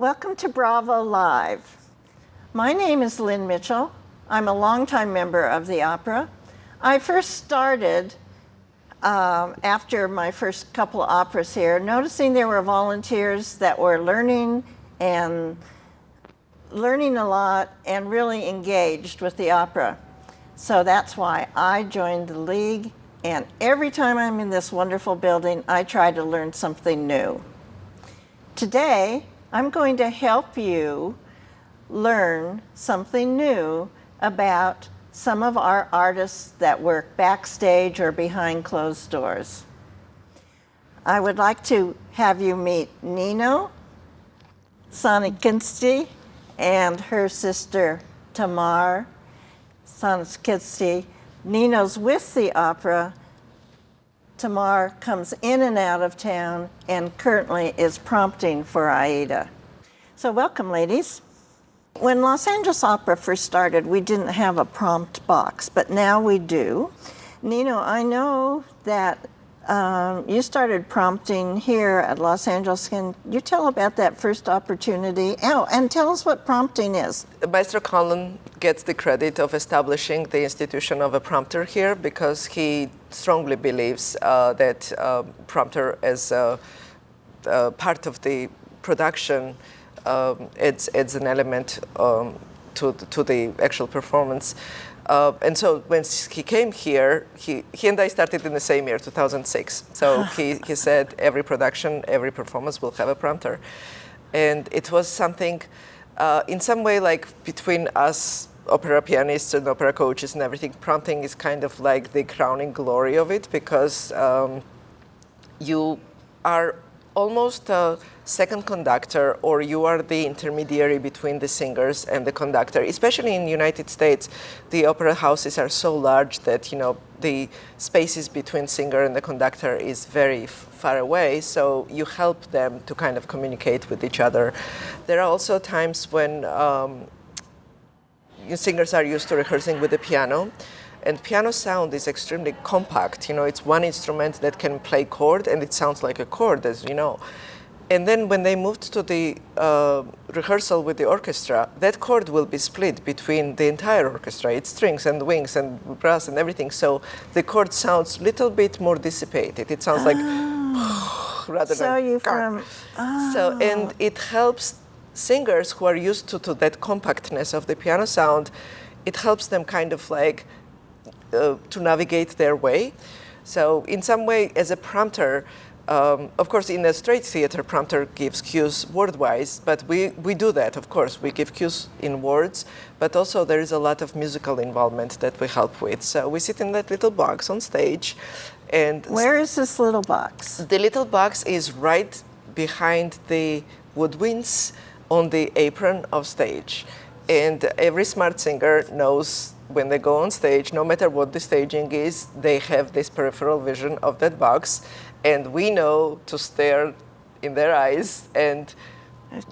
Welcome to Bravo Live. My name is Lynne Mitchell. I'm a longtime member of the opera. I first started after my first couple of operas here, noticing there were volunteers that were learning a lot and really engaged with the opera. So that's why I joined the League, and every time I'm in this wonderful building, I try to learn something new. Today, I'm going to help you learn something new about some of our artists that work backstage or behind closed doors. I would like to have you meet Nino Sanikidze and her sister Tamara Sanikidze. Nino's with the opera. Tamar comes in and out of town and currently is prompting for Aida. So welcome, ladies. When Los Angeles Opera first started, we didn't have a prompt box, but now we do. Nino, I know that you started prompting here at Los Angeles. Can you tell about that first opportunity? Oh, and tell us what prompting is. Maestro Conlon gets the credit of establishing the institution of a prompter here because he strongly believes that prompter as part of the production adds an element to the actual performance. And so when he came here, he and I started in the same year, 2006. So he said every production, every performance will have a prompter. And it was something, in some way, like between us opera pianists and opera coaches and everything, prompting is kind of like the crowning glory of it because you are almost a second conductor, or you are the intermediary between the singers and the conductor. Especially in the United States, the opera houses are so large that the spaces between singer and the conductor is very far away. So you help them to kind of communicate with each other. There are also times when singers are used to rehearsing with the piano. And piano sound is extremely compact. It's one instrument that can play chord, and it sounds like a chord, as you know. And then when they moved to the rehearsal with the orchestra, that chord will be split between the entire orchestra. It's strings and wings and brass and everything. So the chord sounds a little bit more dissipated. It sounds like rather than So, and it helps singers who are used to that compactness of the piano sound. It helps them kind of like to navigate their way. So in some way, as a prompter, of course, in a straight theater, prompter gives cues word-wise, but we do that, of course. We give cues in words, but also there is a lot of musical involvement that we help with. So we sit in that little box on stage. And where is this little box? The little box is right behind the woodwinds on the apron of stage. And every smart singer knows when they go on stage, no matter what the staging is, they have this peripheral vision of that box, and we know to stare in their eyes and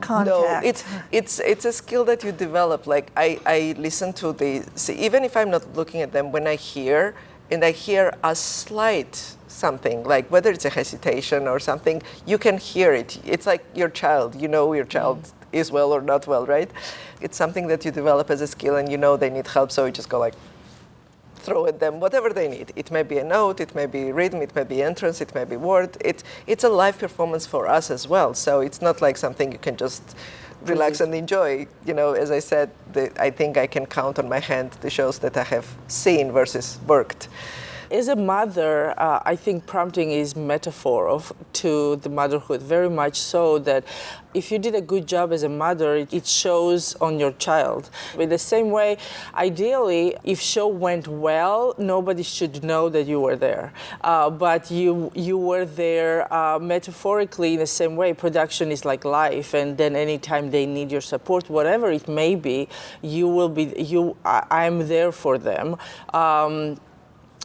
contact. It's a skill that you develop. Like I listen to even if I'm not looking at them, when I hear a slight something, like whether it's a hesitation or something, you can hear it. It's like your child. Your child is well or not well, right? It's something that you develop as a skill, and they need help, so you just go like, throw at them whatever they need. It may be a note, it may be rhythm, it may be entrance, it may be word. It's a live performance for us as well, so it's not like something you can just relax and enjoy. As I said, I think I can count on my hand the shows that I have seen versus worked. As a mother, I think prompting is metaphor to the motherhood, very much so that if you did a good job as a mother, it shows on your child. In the same way, ideally, if show went well, nobody should know that you were there. But you were there metaphorically in the same way. Production is like life, and then anytime they need your support, whatever it may be, I'm there for them.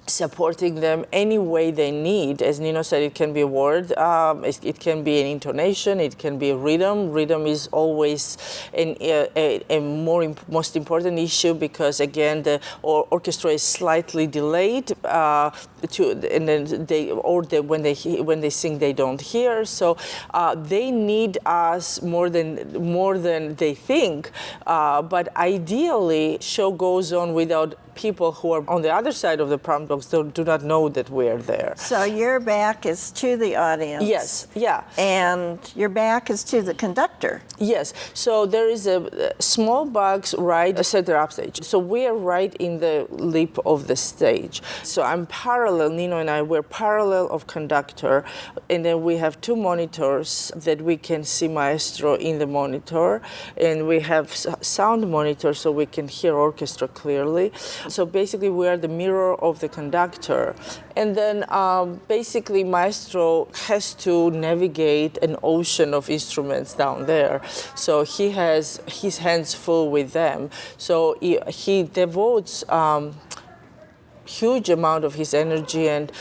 supporting them any way they need. As Nino said, it can be a word, it can be an intonation, it can be a rhythm. Rhythm is always most important issue because, again, the orchestra is slightly delayed, and then when they sing, they don't hear. So they need us more than they think. But ideally, show goes on without people who are on the other side of the prompt box do not know that we're there. So your back is to the audience. Yes, yeah. And your back is to the conductor. Yes, so there is a small box right center upstage. So we are right in the lip of the stage. So I'm parallel, Nino and I, we're parallel of conductor, and then we have two monitors that we can see maestro in the monitor, and we have sound monitor so we can hear orchestra clearly. So basically we are the mirror of the conductor. And then basically maestro has to navigate an ocean of instruments down there. So he has his hands full with them. So he devotes huge amount of his energy and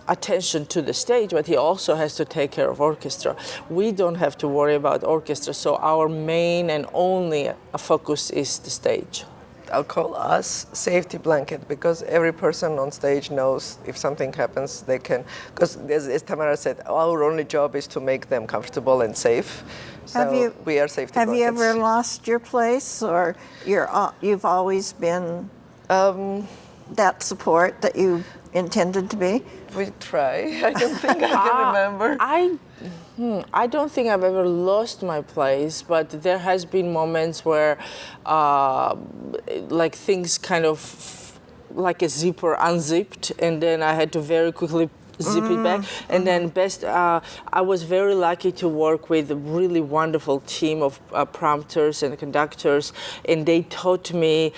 attention to the stage, but he also has to take care of orchestra. We don't have to worry about orchestra, so our main and only focus is the stage. I'll call us safety blanket because every person on stage knows if something happens, they can, because as Tamara said, our only job is to make them comfortable and safe. So we are safety blankets. Have you ever lost your place, or you've always been that support that you intended to be? We try. I don't think I can remember. I don't think I've ever lost my place, but there has been moments where like things kind of like a zipper unzipped, and then I had to very quickly zip it back. And then I was very lucky to work with a really wonderful team of prompters and conductors, and they taught me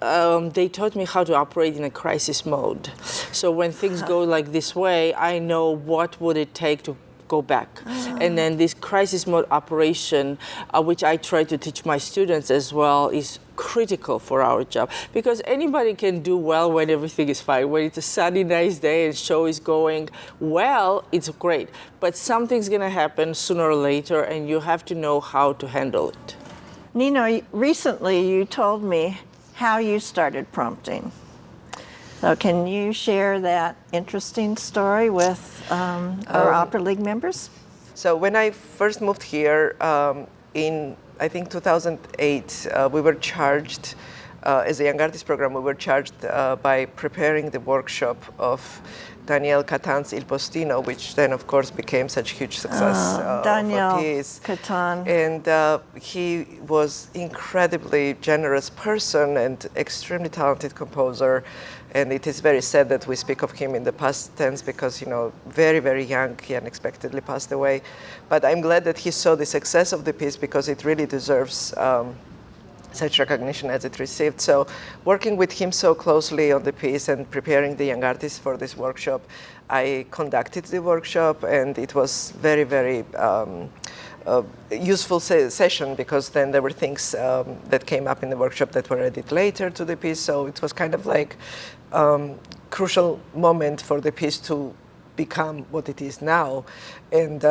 how to operate in a crisis mode. So when things go like this way, I know what would it take to go back. And then this crisis mode operation, which I try to teach my students as well, is critical for our job, because anybody can do well when everything is fine. When it's a sunny, nice day and show is going well, it's great. But something's gonna happen sooner or later, and you have to know how to handle it. Nino, recently you told me how you started prompting. So can you share that interesting story with our Opera League members? So when I first moved here in, I think, 2008, we were charged, as a young artist program, we were charged by preparing the workshop of Daniel Catan's Il Postino, which then, of course, became such a huge success. Daniel for Catan. And he was incredibly generous person and extremely talented composer. And it is very sad that we speak of him in the past tense because, very, very young, he unexpectedly passed away. But I'm glad that he saw the success of the piece because it really deserves such recognition as it received. So working with him so closely on the piece and preparing the young artists for this workshop, I conducted the workshop, and it was very, very useful session because then there were things that came up in the workshop that were added later to the piece. So it was kind of like crucial moment for the piece to become what it is now. And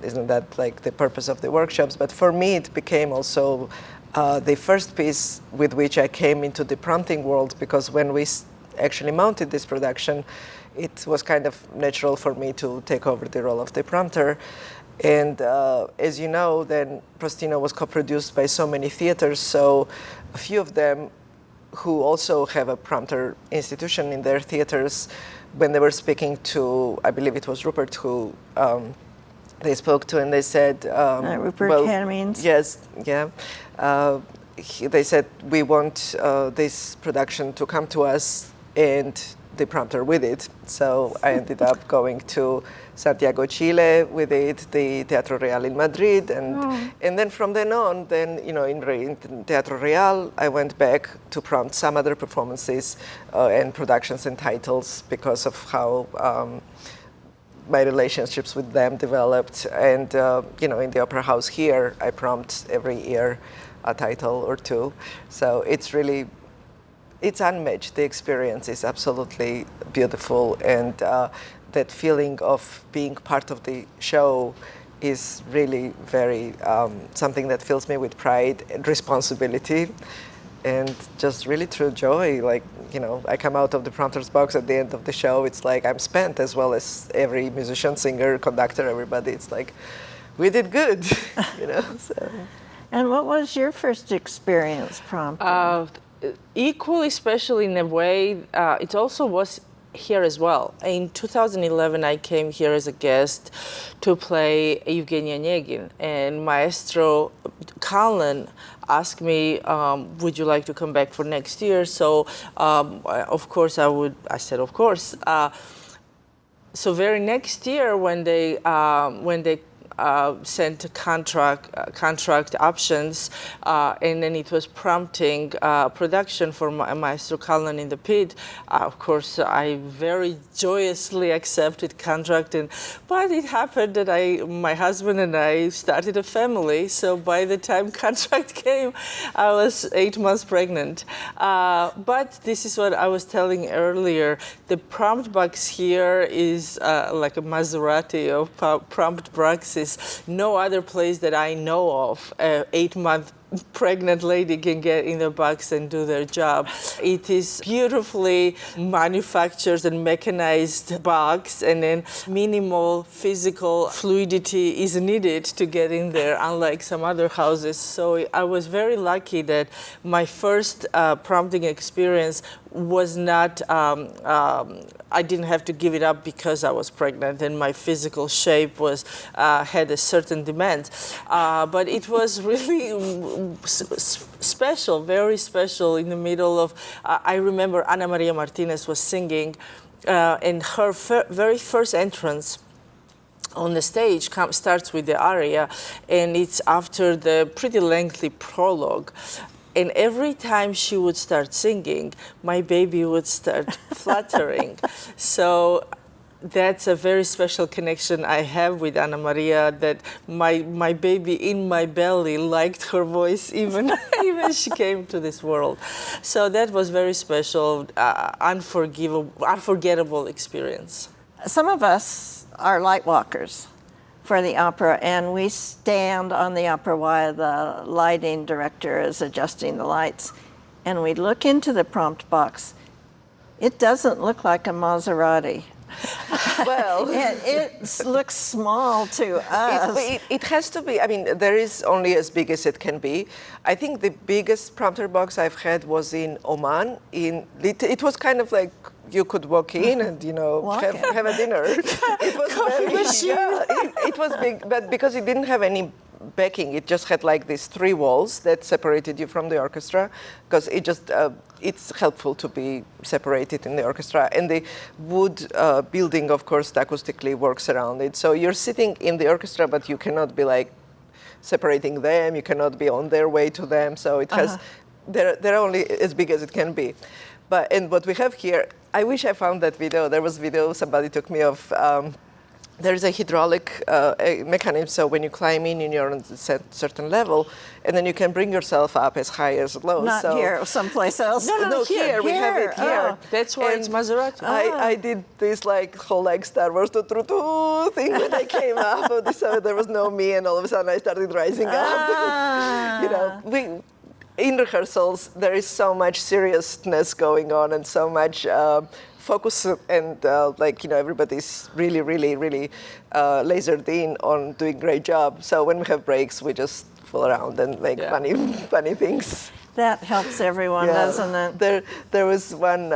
isn't that like the purpose of the workshops? But for me, it became also the first piece with which I came into the prompting world, because when we actually mounted this production, it was kind of natural for me to take over the role of the prompter. And as you know, then Postino was co-produced by so many theaters, so a few of them who also have a prompter institution in their theaters, when they were speaking to, I believe it was Rupert who they spoke to, and they said, Rupert Hemmings. Yes, yeah. They said, we want this production to come to us and the prompter with it. So I ended up going to Santiago, Chile with it, the Teatro Real in Madrid, and then from then on, in Teatro Real, I went back to prompt some other performances and productions and titles because of how my relationships with them developed. And in the opera house here, I prompt every year a title or two. So it's really it's unmatched. The experience is absolutely beautiful, and that feeling of being part of the show is really very something that fills me with pride and responsibility, and just really true joy. Like, you know, I come out of the prompter's box at the end of the show, it's like I'm spent, as well as every musician, singer, conductor, everybody. It's like, we did good, you know. So. And what was your first experience prompting? Equally special in a way, it also was here as well. In 2011, I came here as a guest to play Evgeny Onegin, and Maestro Kalin asked me, would you like to come back for next year? So, of course, I said, of course. So very next year, when they sent contract options, and then it was prompting production for Maestro Kalin in the pit. Of course, I very joyously accepted contract, but it happened that my husband and I started a family. So by the time contract came, I was 8 months pregnant. But this is what I was telling earlier. The prompt box here is like a Maserati of prompt boxes. No other place that I know of, 8-month pregnant lady can get in the box and do their job. It is beautifully manufactured and mechanized box, and then minimal physical fluidity is needed to get in there, unlike some other houses. So I was very lucky that my first prompting experience was not, I didn't have to give it up because I was pregnant and my physical shape had a certain demand. But it was really special, very special in the middle of, I remember Ana Maria Martinez was singing, and her very first entrance on the stage starts with the aria, and it's after the pretty lengthy prologue. And every time she would start singing, my baby would start fluttering. So that's a very special connection I have with Ana Maria, that my baby in my belly liked her voice even she came to this world. So that was very special, unforgettable experience. Some of us are light walkers for the opera, and we stand on the opera while the lighting director is adjusting the lights, and we look into the prompt box. It doesn't look like a Maserati. Well, it looks small to us. It has to be. I mean, there is only as big as it can be. I think the biggest prompter box I've had was in Oman. It was kind of like you could walk in and, you know, have a dinner. It was it was big, but because it didn't have any backing, it just had like these 3 walls that separated you from the orchestra, because it's helpful to be separated in the orchestra. And the wood building, of course, acoustically works around it. So you're sitting in the orchestra, but you cannot be like separating them. You cannot be on their way to them. So it has, they're only as big as it can be. And what we have here, I wish I found that video. There was video somebody took me of. There is a hydraulic mechanism, so when you climb in, you're on a certain level, and then you can bring yourself up as high as low. Not here, someplace else. No, here. We have it here. That's why it's Maserati. I did this like whole like Star Wars thing when I came up. There was no me, and all of a sudden I started rising up. You know, in rehearsals, there is so much seriousness going on and so much focus, and everybody's really, really, really lasered in on doing a great job. So when we have breaks, we just fool around and make funny things. That helps everyone, doesn't it? There was one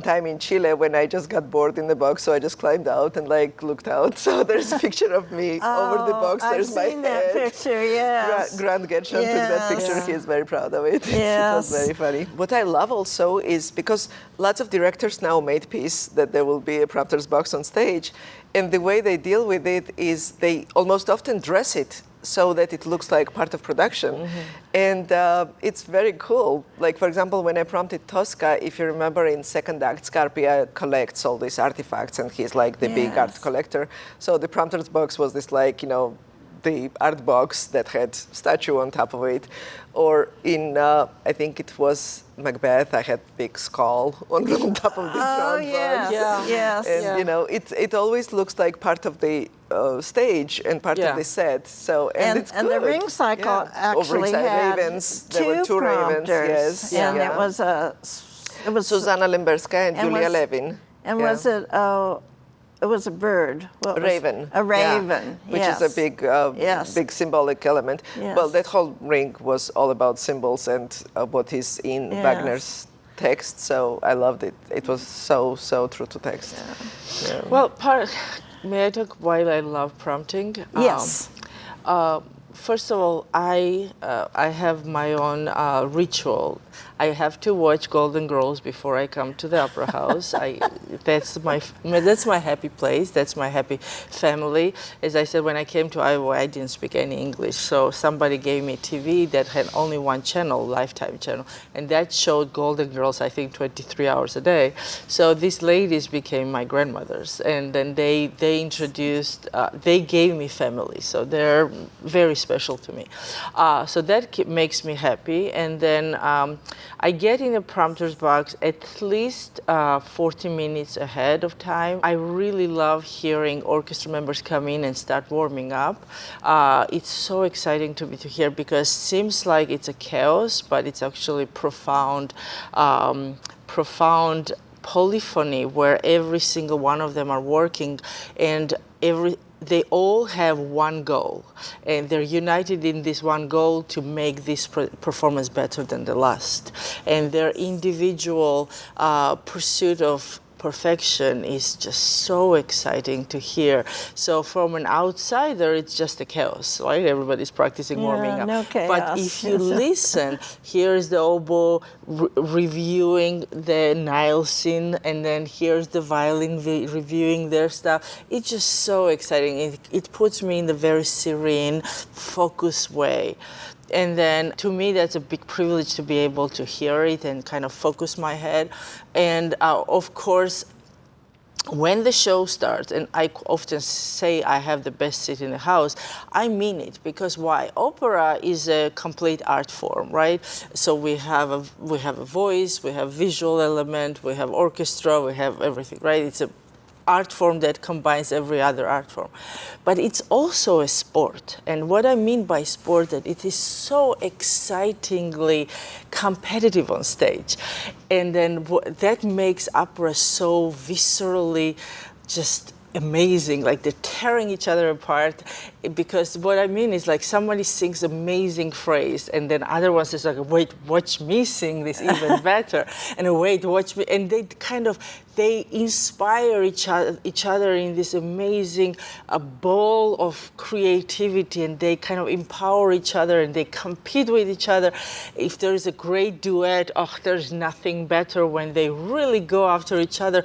time in Chile when I just got bored in the box, so I just climbed out and like looked out. So there's a picture of me over the box. There's my head. I've seen that picture, yes. Grant Gershon took that picture. Yeah. He is very proud of it. Yes. It was very funny. What I love also is because lots of directors now made peace that there will be a prompter's box on stage, and the way they deal with it is they almost often dress it so that it looks like part of production. Mm-hmm. And it's very cool. Like, for example, when I prompted Tosca, if you remember in second act, Scarpia collects all these artifacts, and he's like the big art collector. So the prompter's box was this like, the art box that had statue on top of it, or in I think it was Macbeth, I had big skull on top of the Oh, drum yes, box. Yeah. yes. And Yeah. you know, it always looks like part of the stage and part Yeah. of the set. So it's And the good. ring cycle Yeah. actually Ringside had Ravens. There were 2 ravens. prompters, Yes. and Yeah. it was Susanna Lemberska and Julia was- Levin. And Yeah. was it? Oh, it was a bird. What was- Raven. A Yeah. raven. Which yes. is a big, Yes. big symbolic element. Yes. Well, that whole ring was all about symbols and what is in Yes. Wagner's text. So I loved it. It was so true to text. Yeah. Well, may I talk why I love prompting? Yes. First of all, I have my own ritual. I have to watch Golden Girls before I come to the Opera House. That's my happy place. That's my happy family. As I said, when I came to Iowa, I didn't speak any English, so somebody gave me a TV that had only one channel, Lifetime channel, and that showed Golden Girls, I think, 23 hours a day. So these ladies became my grandmothers, and then they introduced, they gave me family, so they're very special to me. So that makes me happy, and then I get in the prompter's box at least 40 minutes ahead of time. I really love hearing orchestra members come in and start warming up. It's so exciting to hear because it seems like it's a chaos, but it's actually profound polyphony where every single one of them are working, and they all have one goal, and they're united in this one goal to make this performance better than the last. And their individual pursuit of perfection is just so exciting to hear. So from an outsider, it's just a chaos, right? Everybody's practicing warming up. no chaos. But if you listen, here's the oboe reviewing the Nile scene, and then here's the violin reviewing their stuff. It's just so exciting. It puts me in the very serene, focused way. And then to me, that's a big privilege to be able to hear it and kind of focus my head. And of course, when the show starts, and I often say I have the best seat in the house, I mean it, because why? Opera is a complete art form, right? So we have a voice, we have visual element, we have orchestra, we have everything, right? It's a art form that combines every other art form. But it's also a sport. And what I mean by sport, that it is so excitingly competitive on stage. And then that makes opera so viscerally just amazing, like they're tearing each other apart, because what I mean is like somebody sings amazing phrase and then other one says like, wait, watch me sing this even better, and wait, watch me, and they inspire each other in this amazing ball of creativity, and they kind of empower each other and they compete with each other. If there's a great duet, there's nothing better when they really go after each other.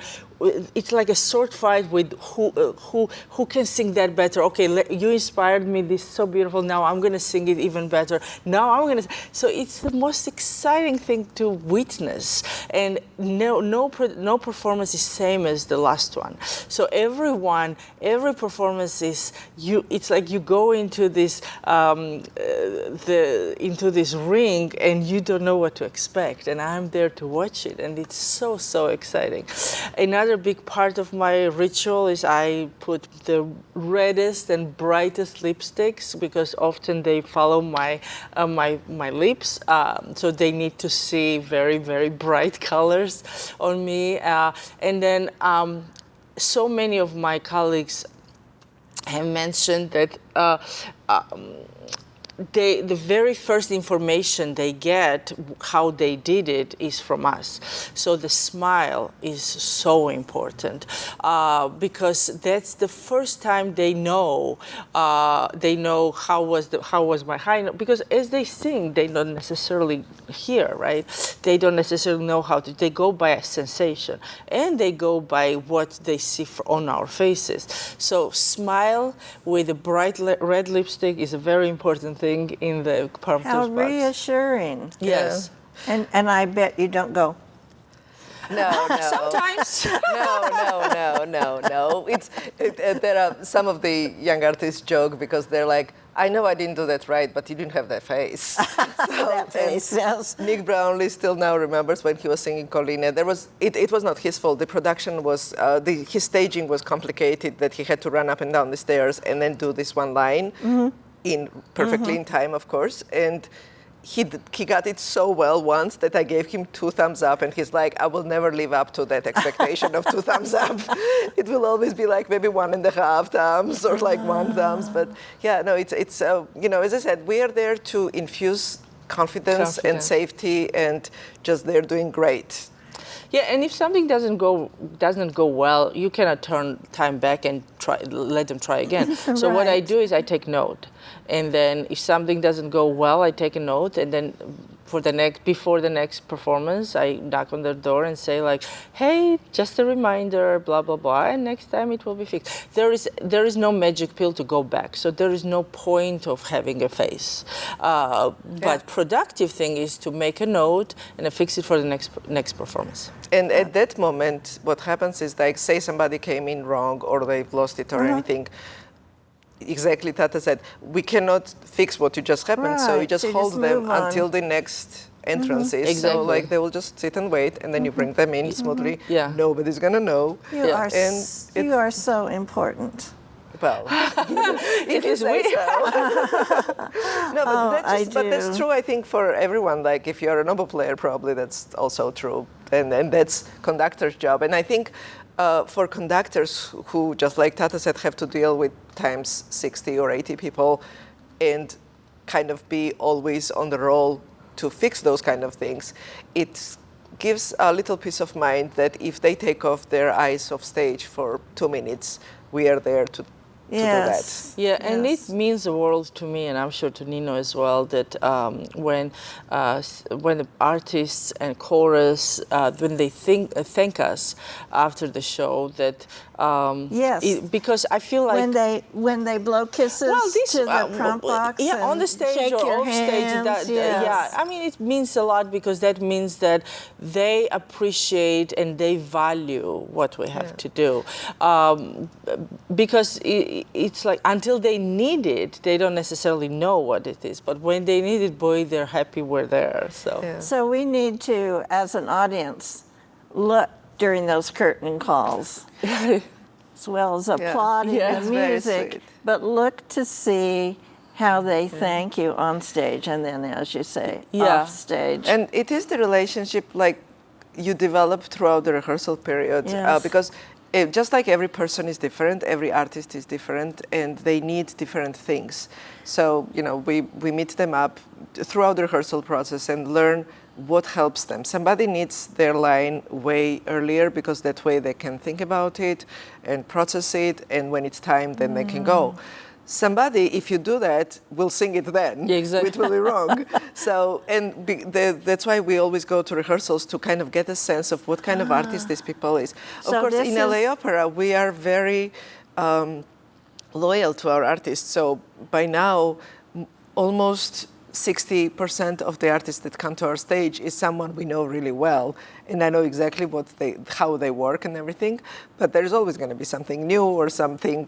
It's like a sword fight with who can sing that better. Okay, you inspired me. This is so beautiful. Now I'm going to sing it even better. Now I'm going to. So it's the most exciting thing to witness, and no performance is same as the last one. So every performance is It's like you go into this into this ring and you don't know what to expect, and I'm there to watch it, and it's so exciting. Another big part of my ritual is I put the reddest and brightest lipsticks, because often they follow my lips, so they need to see very, very bright colors on me. And then so many of my colleagues have mentioned that the very first information they get, how they did it, is from us. So the smile is so important, because that's the first time they know how was my high note, because as they sing, they don't necessarily hear, right? They don't necessarily know how to. They go by a sensation, and they go by what they see on our faces. So smile with a bright red lipstick is a very important thing in the prompter's How box. reassuring. Yes. And I bet you don't go, No. Sometimes. No. There are some of the young artists joke because they're like, I know I didn't do that right, but you didn't have that face. That face, yes. Nick Brownlee still now remembers when he was singing Colline. It was not his fault. The production was, his staging was complicated, that he had to run up and down the stairs and then do this one line perfectly in time, of course. And he got it so well once that I gave him 2 thumbs up, and he's like, I will never live up to that expectation of 2 thumbs up. It will always be like maybe 1.5 thumbs or like 1 thumbs. But yeah, no, it's as I said, we are there to infuse confidence and safety, and just they're doing great. Yeah, and if something doesn't go well, you cannot turn time back and let them try again. So what I do is I take note, and then if something doesn't go well, I take a note, and then before the next performance, I knock on their door and say like, hey, just a reminder, blah blah blah, and next time it will be fixed. There is no magic pill to go back, so there is no point of having a face. But productive thing is to make a note and fix it for the next performance. And at that moment, what happens is, like, say somebody came in wrong or they've lost it or anything. Exactly, Tata said, we cannot fix what you just happened, so you just hold them until the next entrance is. Exactly. So, like, they will just sit and wait, and then you bring them in smoothly. Yeah. Nobody's gonna know. You are so important. Well, if you say so. No, but that's true, I think, for everyone. Like, if you're an oboe player, probably that's also true. And that's conductor's job. And I think for conductors who, just like Tata said, have to deal with times 60 or 80 people and kind of be always on the roll to fix those kind of things, it gives a little peace of mind that if they take off their eyes off stage for 2 minutes, we are there to do that. Yeah, and it means the world to me, and I'm sure to Nino as well, that when the artists and chorus, when they thank us after the show, that because I feel like when they blow kisses to the prompt box, on the stage or off stage, I mean, it means a lot, because that means that they appreciate and they value what we have to do, because it's like until they need it, they don't necessarily know what it is. But when they need it, boy, they're happy we're there. So we need to, as an audience, look during those curtain calls, as well as applauding the music, but look to see how they thank you on stage, and then, as you say, off stage. And it is the relationship like you develop throughout the rehearsal period, because just like every person is different, every artist is different, and they need different things. So, we meet them up throughout the rehearsal process and learn what helps them. Somebody needs their line way earlier, because that way they can think about it and process it, and when it's time, then they can go. Somebody, if you do that, will sing it then, which will be wrong. So, that's why we always go to rehearsals to kind of get a sense of what kind of artist these people is. Of course, in LA Opera, we are very loyal to our artists. So by now, almost 60% of the artists that come to our stage is someone we know really well, and I know exactly how they work and everything. But there's always going to be something new or something.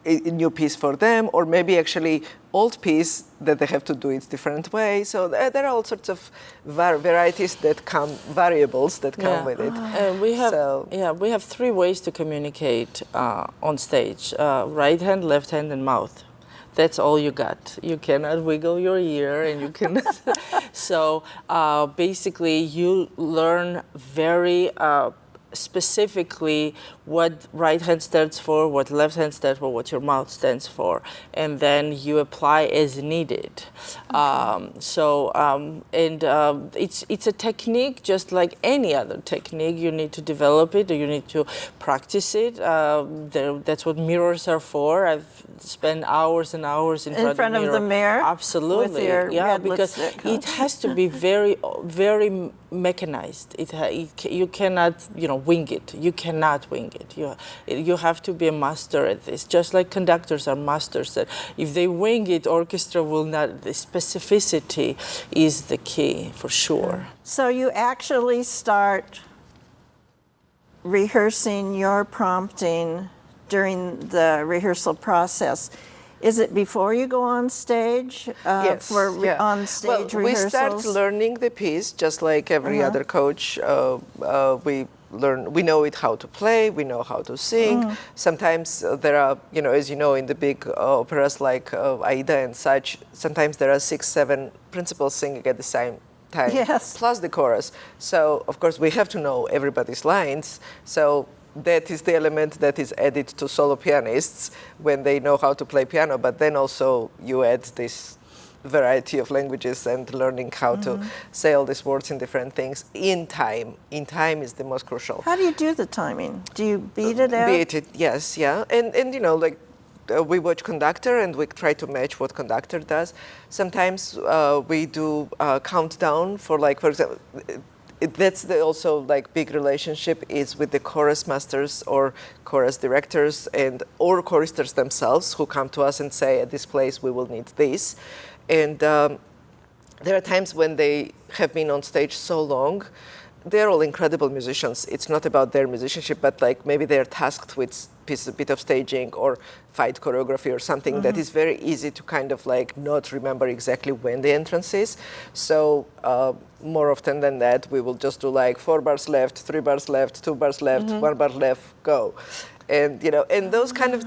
A new piece for them, or maybe actually old piece that they have to do it different way. So there are all sorts of variables that come with it. We have 3 ways to communicate on stage: right hand, left hand, and mouth. That's all you got. You cannot wiggle your ear, and you cannot. So basically, you learn very specifically what right hand stands for, what left hand stands for, what your mouth stands for, and then you apply as needed. It's a technique just like any other technique. You need to develop it, or you need to practice it. That's what mirrors are for. I've spent hours and hours in front of the mirror. Absolutely, with your because it has to be very, very mechanized. You cannot, wing it. You cannot wing it. You have to be a master at this. Just like conductors are masters. That if they wing it, orchestra will not. The specificity is the key for sure. So you actually start rehearsing your prompting during the rehearsal process Is it before you go on stage Yes, for yeah. on-stage Well, we start rehearsals? learning the piece just like every other coach. We know it how to play, we know how to sing. Sometimes there are, as you know, in the big operas like Aida and such, sometimes there are 6, 7 principals singing at the same time, Yes. plus the chorus. So, of course, we have to know everybody's lines. So that is the element that is added to solo pianists when they know how to play piano, but then also you add this variety of languages and learning how to say all these words in different things in time. In time is the most crucial. How do you do the timing? Do you beat it out? Beat it, yes, yeah. And we watch conductor and we try to match what conductor does. Sometimes we do countdown for example, that's also big relationship is with the chorus masters or chorus directors or choristers themselves who come to us and say at this place we will need this. And there are times when they have been on stage so long, they're all incredible musicians. It's not about their musicianship, but maybe they're tasked with a bit of staging or fight choreography or something that is very easy to kind of not remember exactly when the entrance is. So more often than that, we will just do 4 bars left, 3 bars left, 2 bars left, 1 bar left, go. And and those kind of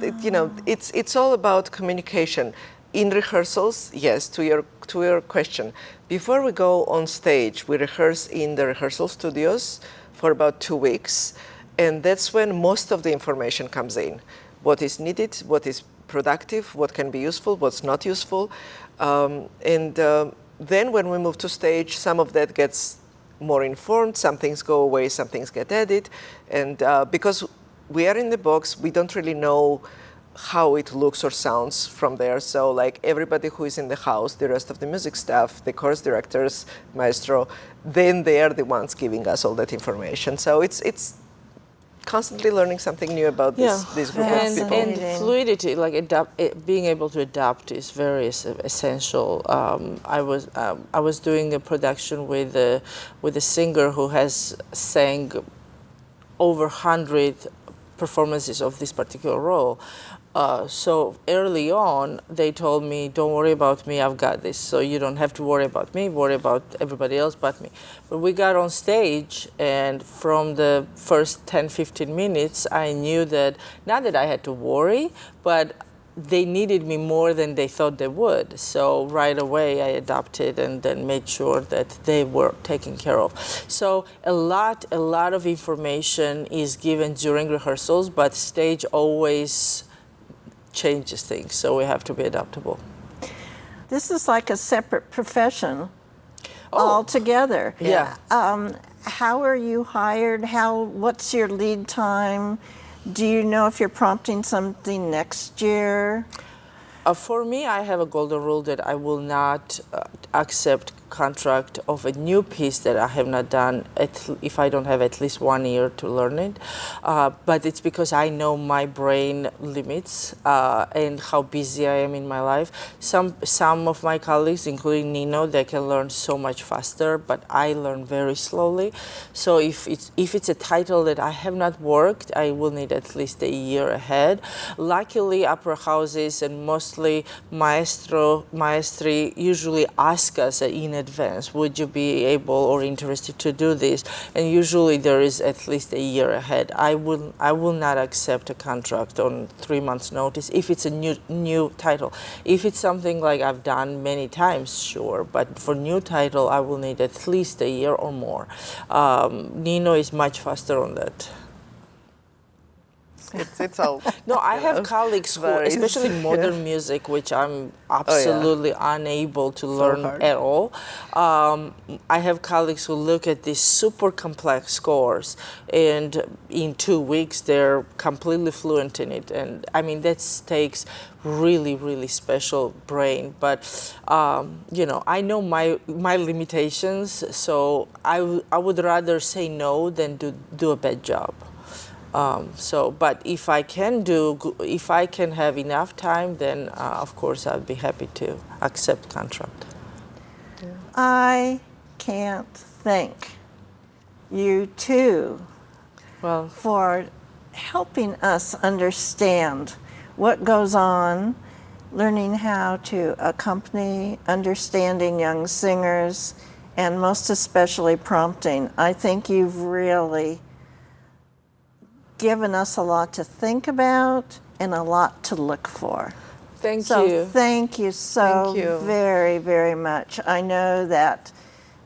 it's all about communication. In rehearsals, yes, to your question, before we go on stage, we rehearse in the rehearsal studios for about 2 weeks, and that's when most of the information comes in. What is needed, what is productive, what can be useful, what's not useful. Then when we move to stage, some of that gets more informed, some things go away, some things get added. And because we are in the box, we don't really know how it looks or sounds from there. So everybody who is in the house, the rest of the music staff, the chorus directors, maestro, then they are the ones giving us all that information. So it's constantly learning something new about this group of people. And fluidity, being able to adapt is very essential. I was doing a production with a singer who has sang over 100 performances of this particular role. So early on, they told me, don't worry about me, I've got this. So you don't have to worry about me, worry about everybody else but me. But we got on stage, and from the first 10, 15 minutes, I knew that, not that I had to worry, but they needed me more than they thought they would. So right away, I adapted and then made sure that they were taken care of. So a lot of information is given during rehearsals, but stage always changes things, so we have to be adaptable. This is like a separate profession altogether. Yeah. How are you hired? What's your lead time? Do you know if you're prompting something next year? For me, I have a golden rule that I will not accept contract of a new piece that I have not done if I don't have at least 1 year to learn it. But it's because I know my brain limits and how busy I am in my life. Some of my colleagues, including Nino, they can learn so much faster, but I learn very slowly. So if it's a title that I have not worked, I will need at least a year ahead. Luckily, opera houses and mostly maestri usually ask us in advance, would you be able or interested to do this? And usually there is at least a year ahead. I will not accept a contract on 3 months notice if it's a new title. If it's something like I've done many times, sure, but for new title I will need at least a year or more. Nino is much faster on that. It's all. No, I have colleagues who, especially modern music, which I'm absolutely unable to learn at all. I have colleagues who look at these super complex scores, and in 2 weeks they're completely fluent in it. And I mean, that takes really, really special brain. But I know my limitations, so I would rather say no than do a bad job. But if I can have enough time, then of course I'd be happy to accept contract. Yeah. I can't thank you two for helping us understand what goes on learning how to accompany, understanding young singers, and most especially prompting. I think you've really given us a lot to think about and a lot to look for. Thank So you. thank you so Thank you. very, very much. I know that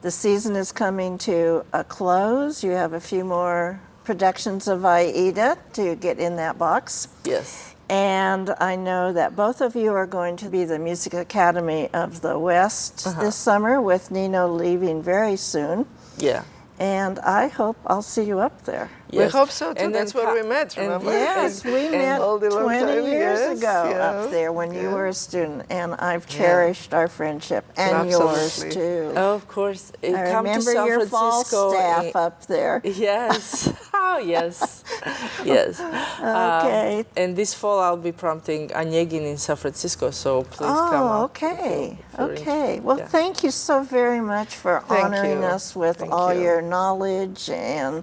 the season is coming to a close. You have a few more productions of Aida to get in that box. Yes. And I know that both of you are going to be the Music Academy of the West this summer, with Nino leaving very soon. Yeah. And I hope I'll see you up there. Yes. We hope so too. And That's then where we met, remember? Yes, we met all the long 20 time, years yes, ago yeah, up there when you yeah. were a student, and I've cherished our friendship and yours Absolutely. too. Of course. I Come to remember San your Francisco. fall staff up there. Yes. Oh, yes. Yes. Okay. And this fall I'll be prompting Onegin in San Francisco, so please come Oh, up. okay. if you're Okay. interested. Well, Yeah. thank you so very much for Thank honoring you. us with Thank all you. your knowledge and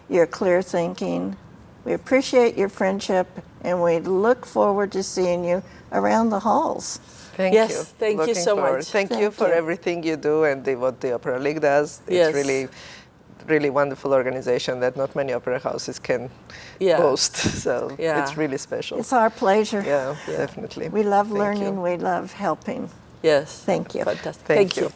your clear thinking. We appreciate your friendship, and we look forward to seeing you around the halls. Thank Yes, you. thank you Looking so forward. much. Thank you Thank for you. everything you do and what the Opera League does. It's Yes. really wonderful organization that not many opera houses can Yeah. boast. So Yeah. it's really special. It's our pleasure. Yeah, definitely. We love Thank learning. you. We love helping. Yes. Thank you. Fantastic. Thank Thank you. you.